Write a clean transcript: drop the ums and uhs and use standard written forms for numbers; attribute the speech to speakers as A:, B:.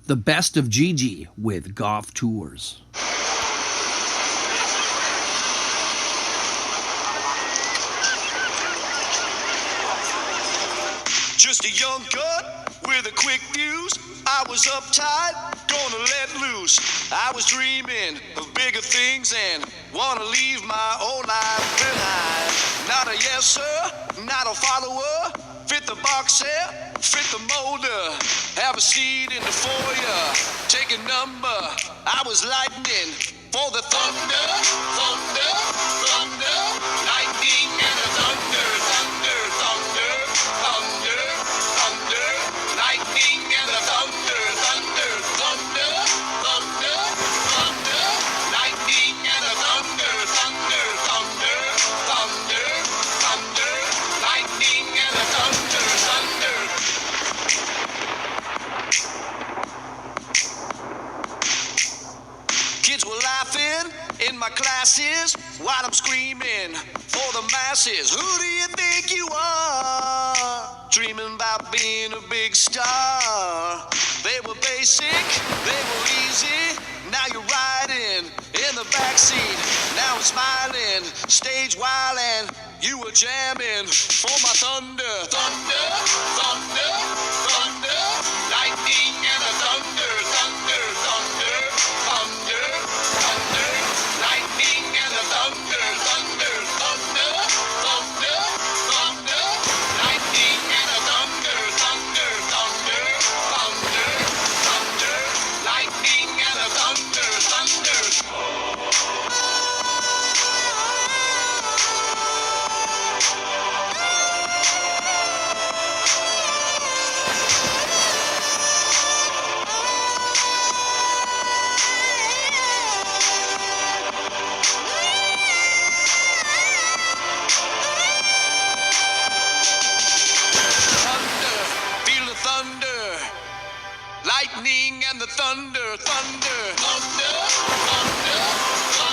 A: The Best of Gigi with Goff Tours.
B: Just a young cut with a quick fuse. I was uptight, gonna let loose. I was dreaming of bigger things and wanna leave my old life behind. Not a yes sir, not a follower. Fit the box set, fit the molder. Have a seat in the foyer. Take a number. I was lightning for the thunder, thunder, thunder. Lightning and the thunder, thunder, thunder, thunder, thunder. Lightning and the thunder, thunder, thunder, thunder, thunder. Lightning and the thunder, thunder, thunder, thunder, thunder. Lightning and the thunder, thunder. Kids were laughing in my classes while I'm screaming for the masses. Who do you think you are? Dreaming about being a big star. They were basic, they were easy. Now you're riding in the backseat. Now I'm smiling, stage wildin'. You were jamming for my thunder, thunder, thunder, thunder. Lightning and a thunder, thunder, thunder, thunder, thunder. Lightning and a thunder, thunder, thunder, thunder, thunder. Lightning and a thunder, thunder, thunder, thunder, thunder. Lightning and a thunder, thunder. Thunder, feel the thunder. Lightning and the thunder, thunder, thunder, thunder, thunder.